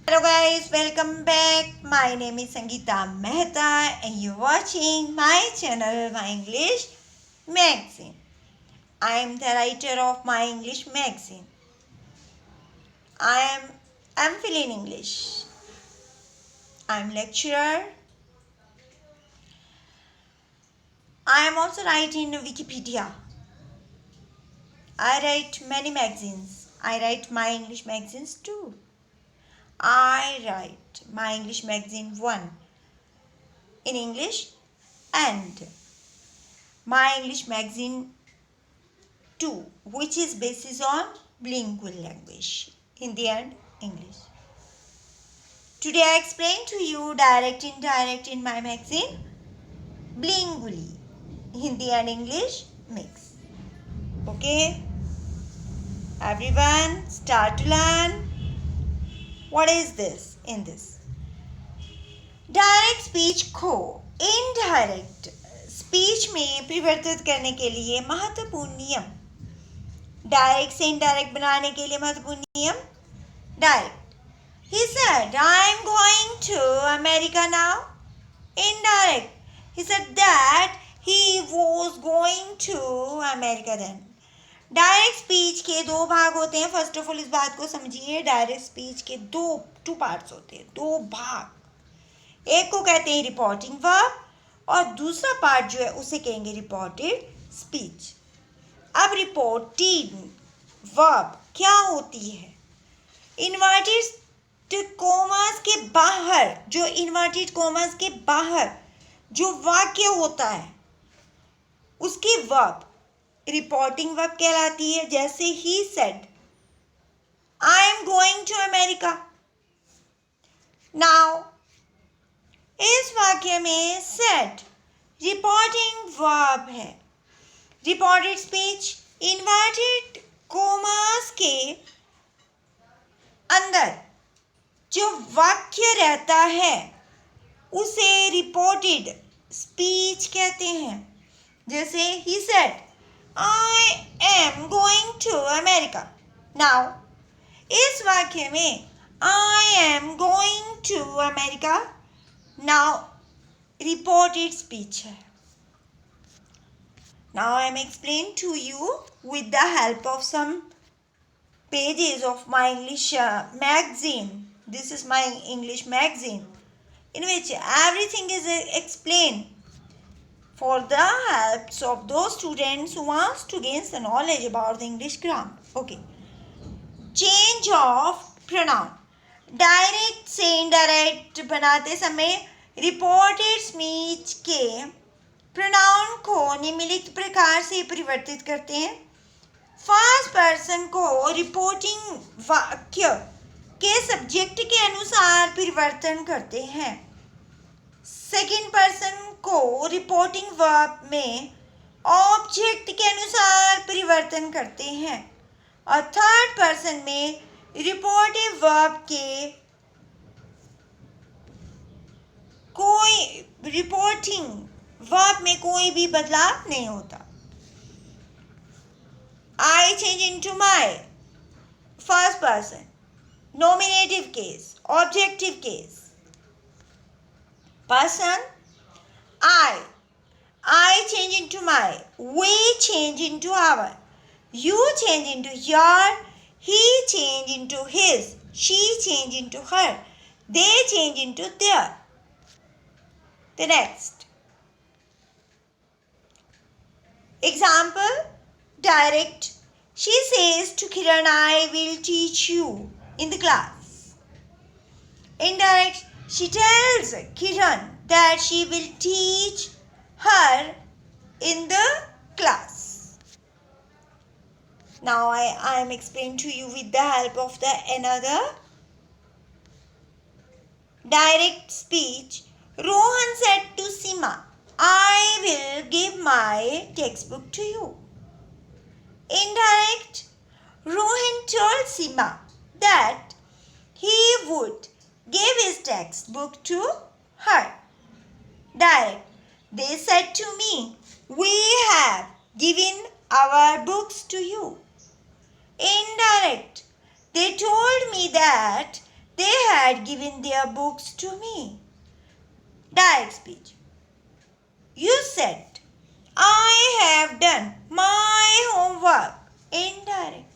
Hello guys, welcome back. My name is Sangeeta Mehta and you're watching my channel, My English Magazine. I am the writer of My English Magazine. I am feeling English. I am lecturer. I am also writing Wikipedia. I write many magazines. I write My English magazines too. I write My English Magazine 1 in English and My English Magazine 2, which is basis on bilingual language, Hindi and English. Today I explain to you direct indirect in my magazine bilingually, Hindi and English mix. Okay, everyone start to learn. What is this in this? Direct speech को indirect speech में परिवर्तित करने के लिए महत्वपूर्ण नियम. Direct से indirect बनाने के लिए महत्वपूर्ण नियम. Direct. He said, I'm going to America now. Indirect. He said that he was going to America then. Direct speech के दो भाग होते हैं. फर्स्ट ऑफ ऑल इस बात को समझिए. डायरेक्ट स्पीच के टू पार्ट्स होते हैं, दो भाग. एक को कहते हैं रिपोर्टिंग वर्ब और दूसरा पार्ट जो है उसे कहेंगे रिपोर्टेड स्पीच. अब रिपोर्टेड वर्ब क्या होती है? इन्वर्टेड कोमास के बाहर, जो इन्वर्टेड कोमास के बाहर जो वाक्य होता है उसकी वर्ब रिपोर्टिंग वर्ब कहलाती है. जैसे ही said, I am going to America. Now इस वाक्य में सेड रिपोर्टिंग वर्ब है. रिपोर्टेड स्पीच इन्वर्टेड कोमास के अंदर जो वाक्य रहता है उसे रिपोर्टेड स्पीच कहते हैं. जैसे ही said, I am going to America. Now इस वाक्य में I am going to America now reported speech है. Now I am explaining to you with the help of some pages of my English magazine. This is my English magazine in which everything is explained for the helps of those students who wants to gain the knowledge about the English grammar. Okay. Change of pronoun. Direct से indirect बनाते समय reported speech के pronoun को निम्नलिखित प्रकार से परिवर्तित करते हैं. फर्स्ट पर्सन को रिपोर्टिंग वाक्य के सब्जेक्ट के अनुसार परिवर्तन करते हैं. सेकंड पर्सन को रिपोर्टिंग वर्ब में ऑब्जेक्ट के अनुसार परिवर्तन करते हैं और थर्ड पर्सन में रिपोर्टिव वर्ब के रिपोर्टिंग वर्ब में कोई भी बदलाव नहीं होता. I change into my, first person. Nominative case, objective case. Person I change into my, we change into our, you change into your, he change into his, she change into her, they change into their. The next example, direct. She says to Kiran, I will teach you in the class. Indirect, she tells Kiran that she will teach her in the class. Now I am explaining to you with the help of the another direct speech. Rohan said to Sima, I will give my textbook to you. Indirect, Rohan told Sima that he would give his textbook to her. Direct, they said to me, we have given our books to you. Indirect, they told me that they had had given their books to me. Direct speech. You said, I have done my homework. Indirect.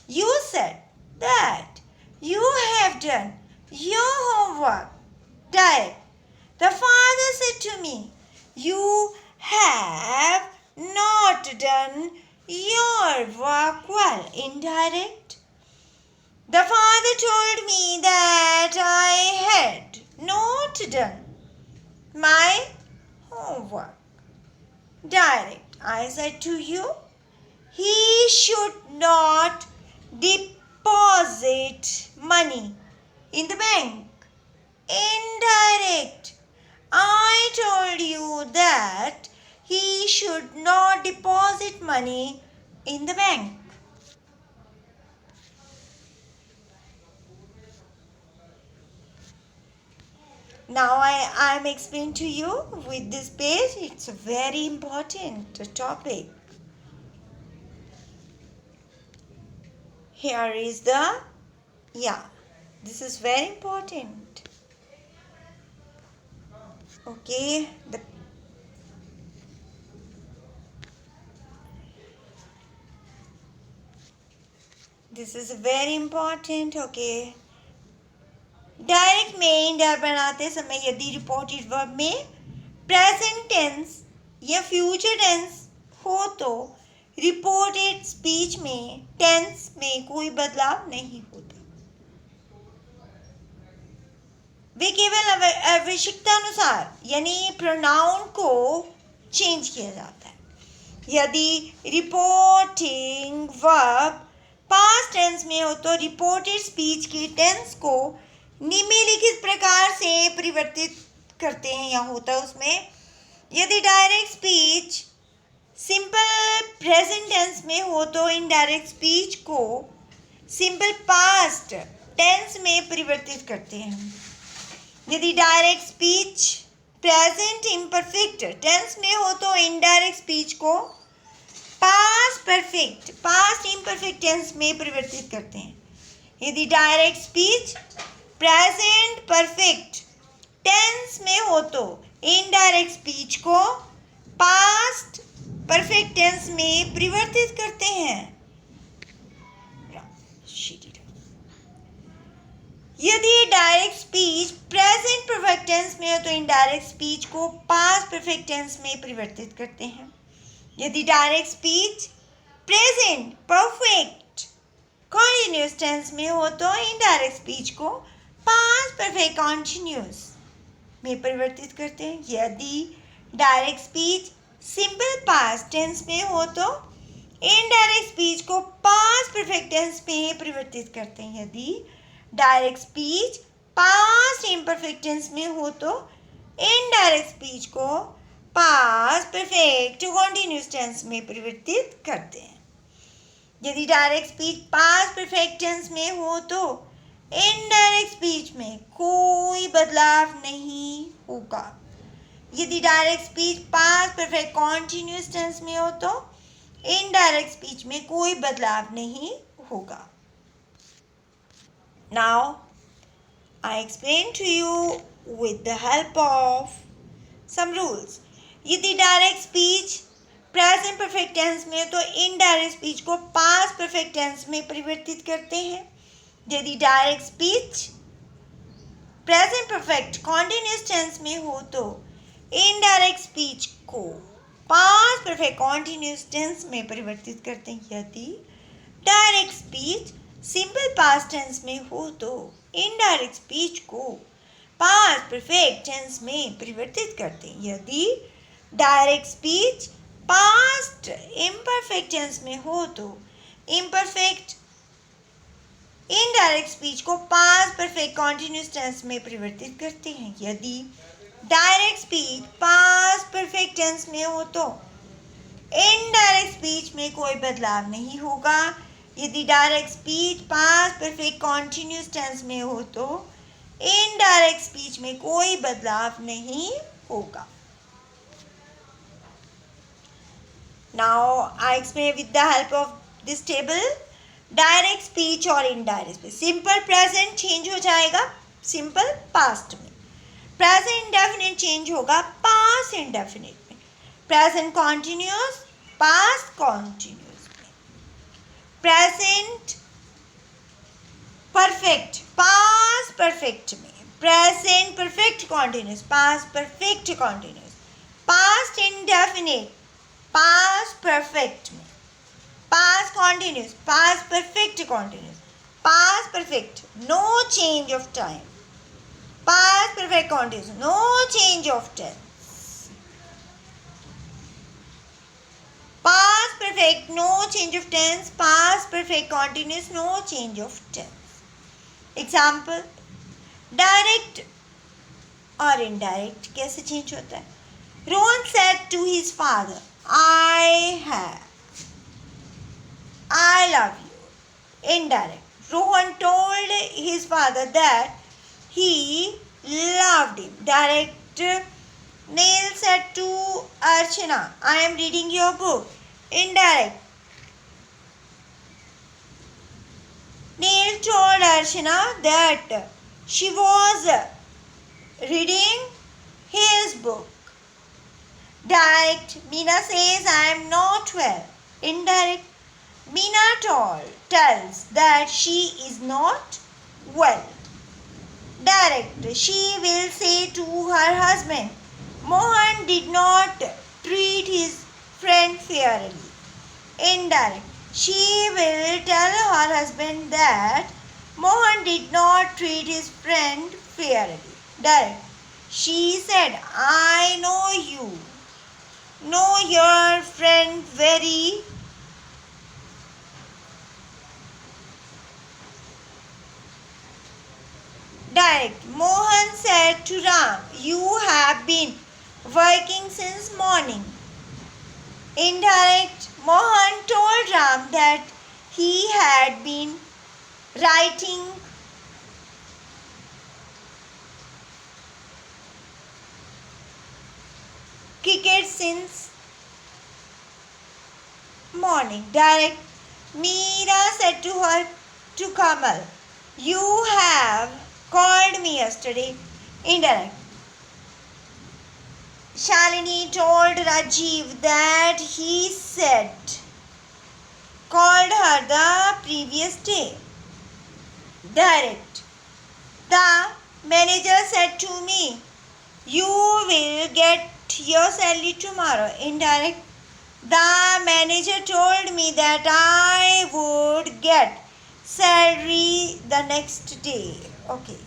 You said that you have done your homework. Direct. The father said to me, you have not done your work well. Indirect. The father told me that I had not done my homework. Direct. I said to you, he should not deposit money in the bank. Indirect. I told you that he should not deposit money in the bank. Now I am explaining to you with this page. It's a very important topic. Here is this is very important. Okay, this is very important. Okay, direct में इंडर बनाते समय यदि reported verb में present tense या future tense हो तो reported speech में tense में कोई बदलाव नहीं होता। वे केवल आवश्यकता अनुसार यानी प्रोनाउन को चेंज किया जाता है। यदि रिपोर्टिंग वर्ब पास्ट टेंस में हो तो रिपोर्टेड स्पीच के टेंस को निम्नलिखित प्रकार से परिवर्तित करते हैं या होता है उसमें। यदि direct speech simple present tense में हो तो इनडायरेक्ट स्पीच को सिंपल पास्ट टेंस में परिवर्तित करते हैं। यदि direct speech present imperfect tense में हो तो इनडायरेक्ट स्पीच को पास्ट इम्परफेक्ट टेंस में परिवर्तित करते हैं। यदि direct speech present perfect tense में हो तो इनडायरेक्ट स्पीच को पास्ट परफेक्ट टेंस में परिवर्तित करते हैं। यदि direct speech present perfect tense में हो तो इनडायरेक्ट स्पीच को पास्ट परफेक्ट टेंस में परिवर्तित करते हैं। यदि direct speech present perfect continuous tense में हो तो इनडायरेक्ट स्पीच को पास्ट परफेक्ट कॉन्टिन्यूअस में परिवर्तित करते हैं। यदि direct speech simple past tense में हो तो इनडायरेक्ट स्पीच को पास्ट परफेक्ट टेंस में परिवर्तित करते हैं। यदि direct speech past imperfect tense में हो तो इनडायरेक्ट स्पीच को पास्ट परफेक्ट कॉन्टिन्यूअस टेंस में परिवर्तित करते हैं। यदि direct speech past perfect tense में हो तो इनडायरेक्ट स्पीच में कोई बदलाव नहीं होगा। यदि direct speech past perfect continuous tense में हो तो इनडायरेक्ट स्पीच में कोई बदलाव नहीं होगा। Now I explain to you with the help of some rules. यदि direct speech present perfect tense में हो तो इनडायरेक्ट स्पीच को पास्ट परफेक्ट टेंस में परिवर्तित करते हैं। यदि direct speech present perfect continuous tense में हो तो इनडायरेक्ट स्पीच को पास्ट परफेक्ट कॉन्टिन्यूअस टेंस में परिवर्तित करते हैं। यदि direct speech simple past tense में हो तो इनडायरेक्ट स्पीच को पास्ट परफेक्ट टेंस में परिवर्तित करते हैं। यदि direct speech past imperfect tense में हो तो इम्परफेक्ट इनडायरेक्ट स्पीच को पास्ट परफेक्ट कॉन्टिन्यूअस टेंस में परिवर्तित करते हैं। यदि direct speech past perfect tense में हो तो इनडायरेक्ट स्पीच में कोई बदलाव नहीं होगा। यदि direct speech past perfect continuous tense में हो तो इनडायरेक्ट स्पीच में कोई बदलाव नहीं होगा। Now I explain with the help of this table direct speech और indirect speech. Simple present change हो जाएगा, सिंपल पास्ट में. प्रेजेंट इंडेफिनिट चेंज होगा पास्ट इंडेफिनिट में. प्रेजेंट कॉन्टिन्यूस पास्ट कॉन्टिन्यूस में. प्रेजेंट परफेक्ट पास्ट परफेक्ट में. Present perfect continuous past perfect continuous. Past indefinite past perfect में. Past continuous past perfect continuous. Past perfect no change of time. Past perfect continuous, no change of tense. Past perfect, no change of tense. Past perfect continuous, no change of tense. Example, direct और indirect कैसे change होता है? Rohan said to his father, I love you. Indirect. Rohan told his father that he loved him. Direct. Neil said to Archana, I am reading your book. Indirect. Neil told Archana that she was reading his book. Direct. Meena says, I am not well. Indirect. Meena tells that she is not well. Direct. She will say to her husband, Mohan did not treat his friend fairly. Indirect. She will tell her husband that Mohan did not treat his friend fairly. Direct. She said, I know your friend very direct. Mohan said to Ram, you have been working since morning. Indirect. Mohan told Ram that he had been writing cricket since morning. Direct. Meera said to Kamal, you have called me yesterday. Indirect. Shalini told Rajiv that he called her the previous day. Direct. The manager said to me, you will get your salary tomorrow. Indirect. The manager told me that I would get salary the next day. Okay.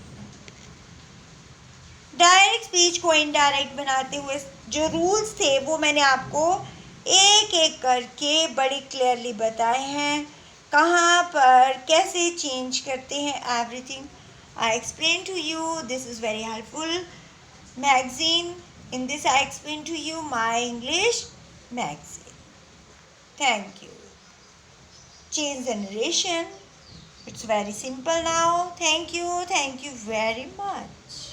Direct speech को indirect बनाते हुए जो rules थे वो मैंने आपको एक एक करके बड़े क्लियरली बताए हैं. कहाँ पर कैसे चेंज करते हैं everything I explain to you. This is very helpful magazine. In this I explain to you my English magazine. Thank you. Change the narration. It's very simple now. Thank you very much.